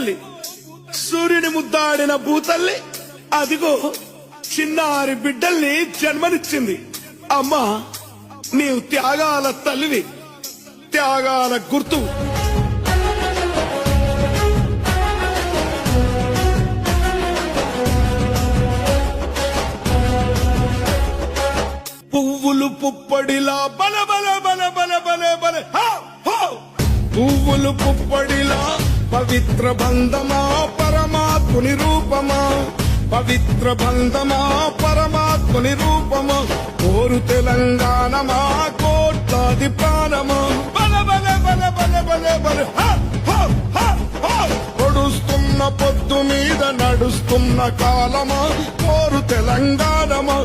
భూతల్లి, సూర్యుని ముద్దాడిన భూతల్లి అదిగో చిన్నారి బిడ్డల్ని జన్మనిచ్చింది. అమ్మా, నీవు త్యాగాల తల్లివి, త్యాగాల గుర్తు. పువ్వులు పుప్పడిలా బల బల బల బల బల బల పువ్వులు పుప్పడిలా పవిత్ర బంధమా పరమాత్ముని రూపమా, పవిత్ర బంధమా పరమాత్ముని రూపమా, కోరు తెలంగాణమా కోట్లాది ప్రాణమా, బల బల బల బల బల బల పొడుస్తున్న పొద్దు మీద నడుస్తున్న కాలమా, కోరు తెలంగాణమా.